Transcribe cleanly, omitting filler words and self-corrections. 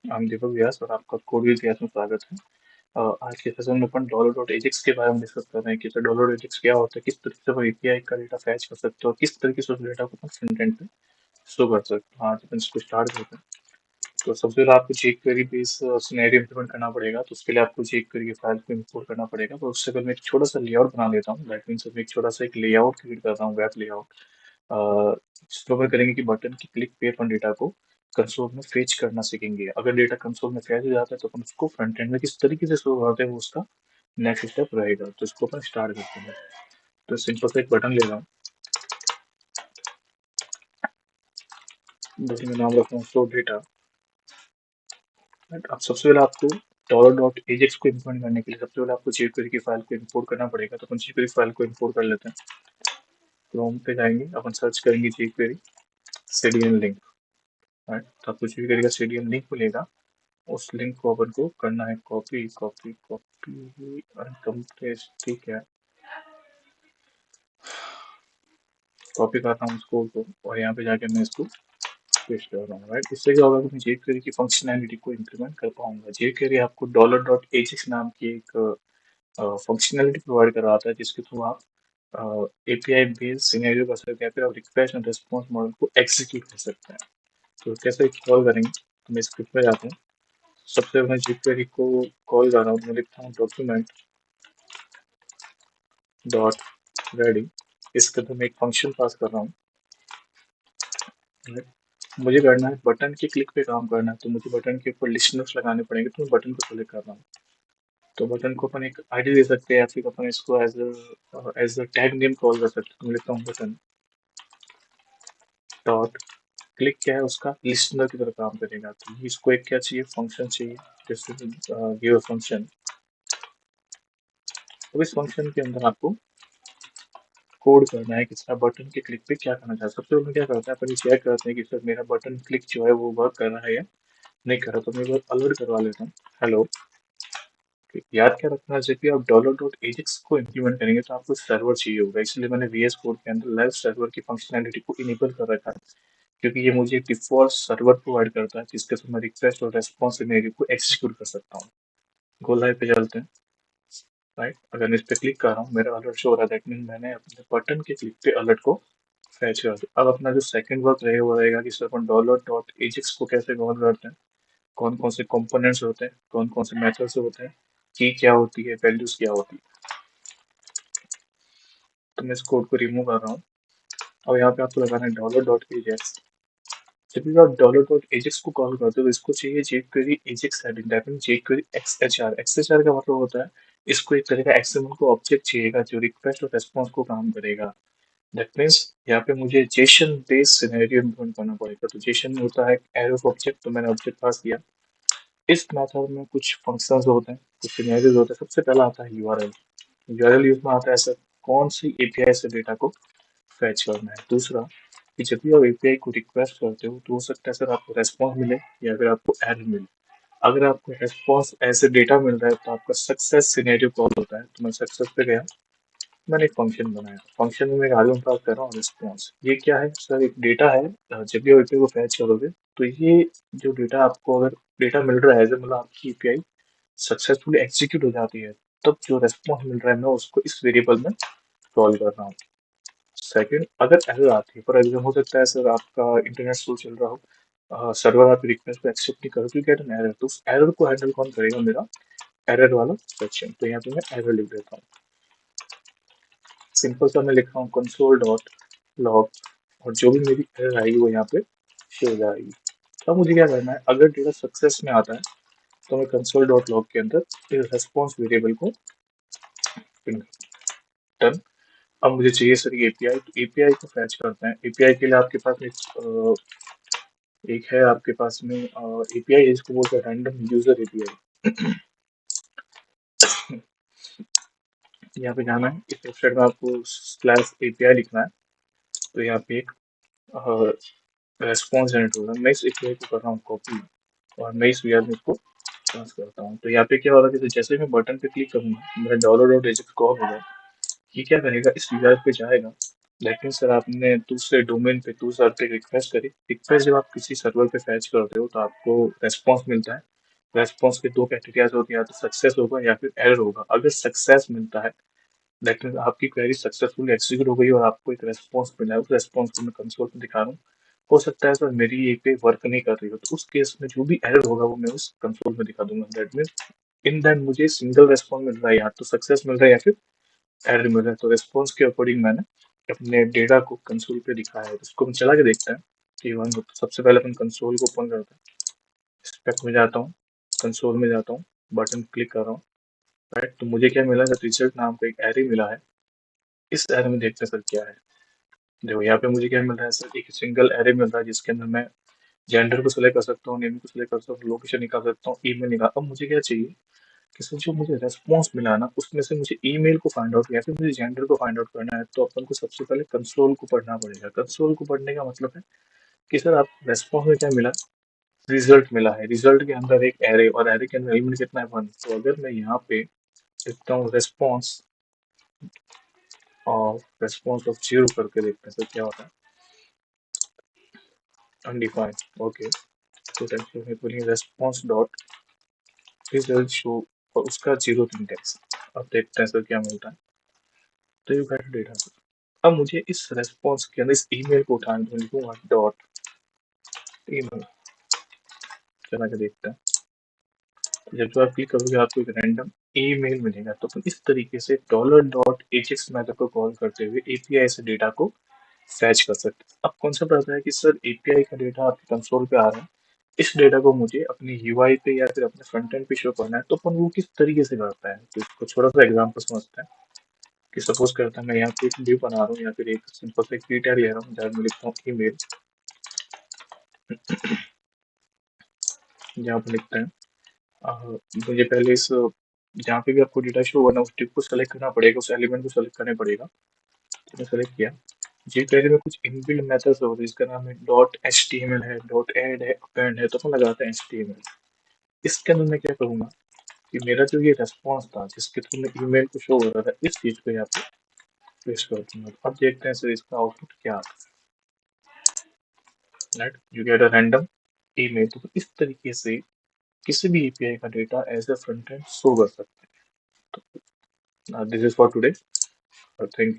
I'm दीपक व्यास और आपका code with व्यास में स्वागत है। आज के सेशन में अपन डॉलर डॉट एजेक्स के बारे में डिस्कस कर रहे हैं कि सर डॉलर डॉट एजेक्स क्या होता है, किस तरीके से वो एपीआई का डेटा फैच कर सकते हो और किस तरीके से उस डेटा को अपन फ्रंट एंड पे शो कर सकते हो। हाँ, तो अपन इसको स्टार्ट करते हैं। तो सबसे पहले आपको jQuery बेस सिनेरियो इम्प्लीमेंट करना पड़ेगा, तो उसके लिए आपको jQuery की फाइल को इंपोर्ट करना पड़ेगा। तो उससे पहले मैं एक छोटा सा लेआउट बना लेता हूँ। दैट मीन्स मैं एक छोटा सा एक लेआउट क्रिएट करता हूँ, वेब लेआउट। इसको हम करेंगे कि बटन की क्लिक पे अपन डेटा को कंसोल में फेच करना सीखेंगे। अगर डेटा कंसोल में फेच हो जाता है तो अपन उसको फ्रंट एंड में किस तरीके से शो करते हैं वो उसका नेक्स्ट स्टेप रहेगा। तो इसको अपन स्टार्ट करते हैं। तो सिंपल सा एक बटन ले रहा हूँ, बटन का नाम रखता हूँ शो डेटा। अब सबसे पहले आपको डॉलर डॉट एजेक्स को इम्पोर्ट करने के लिए सबसे पहले आपको jQuery की फाइल को इंपोर्ट करना पड़ेगा। तो अपन jQuery फाइल को इंपोर्ट कर लेते हैं। क्रोम पे जाएंगे, अपन सर्च करेंगे jQuery सीडीएन लिंक। राइट, तो आपको jQuery का सीडीएन लिंक मिलेगा। उस लिंक को अपन को करना है कॉपी कॉपी कॉपी कंप्रेस। ठीक है, कॉपी कर रहा हूँ उस कोड को और यहाँ पे जाके मैं इसको पेस्ट कर रहा हूँ। राइट, इससे क्या होगा कि मैं jQuery की फंक्शनैलिटी को इंप्लीमेंट कर पाऊंगा। jQuery आपको डॉलर डॉट एजेक्स नाम की एक फंक्शनैलिटी प्रोवाइड करवाता है, जिसके थ्रू आप एपीआई बेस्ड सिनेरियो कर सकते हैं, फिर आप रिक्वेस्ट एंड रिस्पॉन्स मॉडल को एग्जीक्यूट कर सकते हैं। तो कैसे कॉल करेंगे, तो मैं स्क्रिप्ट में जाता हूँ। सबसे मैं jQuery को कॉल कर रहा हूँ, तो मैं लिखता हूँ डॉक्यूमेंट डॉट रेडी। इसके अंदर मैं एक फंक्शन पास कर रहा हूँ। मुझे करना है बटन के क्लिक पे काम करना है, तो मुझे बटन के ऊपर लिस्टनर्स लगाने पड़ेंगे। तो मैं बटन को सेलेक्ट कर रहा हूँ। तो बटन को अपन एक आईडी दे सकते हैं या फिर अपन इसको as a tag name call कर सकते हैं। तो मैं लिखता हूँ बटन डॉट क्लिक। क्या है, उसका लिस्टनर की तरह काम करेगा। तो इसको एक क्या चाहिए, फंक्शन चाहिए, जैसे गिव फंक्शन। अब इस फंक्शन के अंदर आपको कोड करना है कि सर बटन के क्लिक पे क्या करना चाहते हैं। सबसे पहले क्या करता है, अपन ये चेक करते हैं कि सर मेरा बटन क्लिक जो है वो वर्क कर रहा है या नहीं कर रहा। तो मैं अलर्ट करवा लेता हूँ, हेलो। याद क्या रखना है, जब भी आप डॉलर डॉट एजेक्स को इम्प्लीमेंट करेंगे तो आपको सर्वर चाहिए होगा। इसलिए मैंने VS कोड के अंदर लाइव सर्वर की फंक्शनैलिटी को इनेबल कर रखा है, क्योंकि ये मुझे डिफॉल्ट सर्वर प्रोवाइड करता है, जिसके थ्रू मैं रिक्वेस्ट और रेस्पॉन्स सिनेरियो को एक्सिक्यूट कर सकता हूँ। गो लाइव पे चलते हैं। राइट, अगर मैं इस पे क्लिक कर रहा हूँ, मेरा अलर्ट शो हो रहा है। दैट मीन मैंने अपने बटन के क्लिक पे अलर्ट को फैच कर दिया। अब अपना जो सेकंड वर्क रहेगा वो रहेगा कि सर अपन डॉलर डॉट एजेक्स को कैसे कॉल करते हैं, कौन कौन से कंपोनेंट्स होते हैं, कौन कौन से मेथड्स होते हैं, की क्या होती है, वैल्यूज क्या होती है। तो मैं इस कोड को रिमूव कर रहा हूँ। और यहाँ पे आपको लगाना है डॉलर डॉट एजेक्स। जब भी आप डॉलर डॉट एजेक्स को कॉल करते हो तो इसको चाहिए jQuery Ajax heading. That mean jQuery XHR। XHR का मतलब होता है इसको एक तरह का XML को ऑब्जेक्ट चाहिएगा जो रिक्वेस्ट और रेस्पॉन्स को काम करेगा। दैट मीन्स यहाँ पे मुझे जेसन बेस्ड सिनेरियो इम्प्लीमेंट करना पड़ेगा। तो जेसन में होता है एरो ऑब्जेक्ट, तो मैंने ऑब्जेक्ट पास किया। इस मेथड में कुछ फंक्शंस होते हैं, कुछ सिनेरियोज होते हैं। सबसे पहला आता है यूआरएल। यूआरएल यूज में आता है सर कौन सी एपीआई से डेटा को फैच करना है। दूसरा कि जब भी आप एपीआई को रिक्वेस्ट करते हो तो हो सकता है सर आपको रेस्पॉन्स मिले या फिर आपको एरर मिले। अगर आपको रेस्पॉन्स ऐसे डेटा मिल रहा है तो आपका सक्सेस सिनेरियो कॉल होता है। तो मैं सक्सेस पे गया, मैंने एक फंक्शन बनाया। फंक्शन में मैं एक आर्गुमेंट पास कर रहा हूँ रिस्पॉन्स। ये क्या है सर, एक डेटा है। जब भी आप एपीआई को फैच करोगे तो ये जो डेटा आपको अगर डेटा मिल रहा है मतलब आपकी एपीआई सक्सेसफुली एग्जीक्यूट हो जाती है, तब जो रेस्पॉन्स मिल रहा है मैं उसको इस वेरिएबल में कॉल कर रहा हूँ। सेकंड, अगर एरर आती है, फॉर एग्जाम्पल हो सकता है सर आपका इंटरनेट स्लो चल रहा हो, सर्वर आपकी रिक्वेस्ट को एक्सेप्ट नहीं करो, तो गेट एन एरर। तो उस एरर को हैंडल कौन करेगा, मेरा एरर वाला सेक्शन। तो यहाँ पे मैं एरर लिख देता हूँ। सिंपल सा मैं लिख रहा हूँ कंसोल डॉट लॉग, और जो भी मेरी एरर आएगी वो यहाँ पे शो हो जाएगी। अब मुझे क्या करना है, अगर डेटा सक्सेस में आता है तो मैं कंसोल डॉट लॉग के अंदर इस रेस्पॉन्स वेरिएबल को डन। अब मुझे चाहिए सर ये एपीआई। तो एपीआई को फैच करते हैं। एपीआई के लिए आपके पास एक है आपके पास में एपीआई, इसको बोलते हैं रैंडम यूजर एपीआई। यहाँ पे जाना है, इस वेबसाइट में आपको स्लैश एपीआई लिखना है। तो यहाँ पे एक रेस्पॉन्स जनरेट होगा। मैं इस एपीआई को कर रहा हूँ कॉपी और मैं इस वीआर में इसको पास करता हूँ। तो यहाँ पे क्या हो रहा है कि जैसे मैं बटन पे क्लिक करूंगा मेरा डॉलर डॉट एजेक्स कॉल होगा। ये क्या करेगा, इस वीआर पे जाएगा दैट मीन्स सर आपने दूसरे डोमेन पे दूसरे सर्वर पे रिक्वेस्ट करी। रिक्वेस्ट जब आप किसी सर्वर पे फैच करते हो तो आपको रेस्पॉन्स मिलता है। रेस्पॉन्स के दो कैटेगरीज होती है, या तो सक्सेस होगा या फिर एरर होगा। अगर सक्सेस मिलता है दैट मीन्स आपकी क्वेरी सक्सेसफुली एग्जीक्यूट हो गई और आपको एक रेस्पॉन्स मिला है। उस रेस्पॉन्स को मैं कंसोल पे दिखा रहा हूँ। हो सकता है सर मेरी एपीआई वर्क नहीं कर रही हो, तो उस केस में जो भी एरर होगा वो मैं उस कंसोल में दिखा दूंगा। दैट मीन्स इन दैट मुझे सिंगल रेस्पॉन्स मिल रहा है, या तो सक्सेस मिल रहा है या फिर एरर मिल रहा है। तो रेस्पॉन्स के अकॉर्डिंग मैंने अपने डेटा को कंसोल पे दिखाया है। तो इसको हम चला के देखते हैं कि वन हो। तो सबसे पहले अपन कंसोल को ओपन करते हैं। स्पेक में जाता हूँ, कंसोल में जाता हूँ, बटन क्लिक कर रहा हूँ। राइट, तो मुझे क्या मिला है, रिजल्ट नाम का एक एरे मिला है। इस एरे में देखते हैं सर क्या है। देखो यहाँ पे मुझे क्या मिल रहा है सर, एक सिंगल एरे मिल रहा है जिसके अंदर मैं जेंडर को सिलेक्ट कर सकता हूँ, नेम को सिलेक्ट कर सकता हूँ, लोकेशन निकाल सकता हूँ, ईमेल निकाल। अब मुझे क्या चाहिए कि सर जो मुझे रेस्पॉन्स मिला ना उसमें से मुझे ईमेल को फाइंड आउट या फिर मुझे जेंडर को फाइंड आउट करना है। तो अपन को सबसे पहले कंसोल को पढ़ना पड़ेगा। कंसोल को पढ़ने का मतलब है कि सर आप रेस्पॉन्स में क्या मिला, रिजल्ट मिला है। रिजल्ट के अंदर एक एरे, और एरे के अंदर एलिमेंट कितना है, 1। तो अगर मैं यहाँ पे लिखता हूँ रेस्पॉन्स और रेस्पॉन्स ऑफ 0 करके देखते हैं सर क्या होता है। Undefined, okay. तो टेक्स्ट में बोलिए रेस्पॉन्स डॉट रिजल्ट शो, और उसका 0th इंडेक्स। अब देखते हैं सर क्या मिलता है। तो यू गेट डेटा सर। अब मुझे इस रेस्पॉन्स के अंदर इस ईमेल को उठाने, तो लिखूंगा डॉट ईमेल। चला के देखते हैं। जब जो आप क्लिक करोगे आपको एक रैंडम ईमेल मिलेगा। तो अपन इस तरीके से डॉलर डॉट एजेक्स मेथड को कॉल करते हुए एपीआई से डेटा को फैच कर सकते हैं। अब कॉन्सेप्ट आता है कि सर एपीआई का डेटा आपके कंसोल पे आ रहा है, इस डेटा को मुझे अपने यूआई पे या फिर अपने फ्रंट एंड पे शो करना है। तो अपन वो किस तरीके से करता है, तो इसको थोड़ा सा एग्जांपल समझते हैं। कि सपोज करता है मैं यहाँ पे एक व्यू बना रहा हूँ या फिर एक सिंपल सा की टैग ले रहा हूँ, जहाँ मैं लिखता हूँ ईमेल। जहाँ पे लिखते हैं मुझे पहले इस जहाँ पे भी आपको डेटा शो करना है उस टिप को सेलेक्ट करना पड़ेगा, उस एलिमेंट को सेलेक्ट करना पड़ेगा। तो मैं सेलेक्ट किया। jQuery में कुछ इनबिल्ट मेथड्स होते हैं, इसका नाम है dot H T M L है, डॉट एड है, अपेंड है। तो अपन लगाते हैं एच टी एम एल। इसके अंदर मैं क्या करूँगा कि मेरा जो ये रेस्पॉन्स था जिसके थ्रू मैं ईमेल को शो हो रहा था, इस चीज़ को यहाँ पे पेस्ट कर दूंगा। अब देखते हैं सर इसका आउटपुट क्या आता है। Right, you get a random email. तो इस तरीके से किसी भी एपीआई का data as a front end show कर सकते हैं। This is for today, thank you.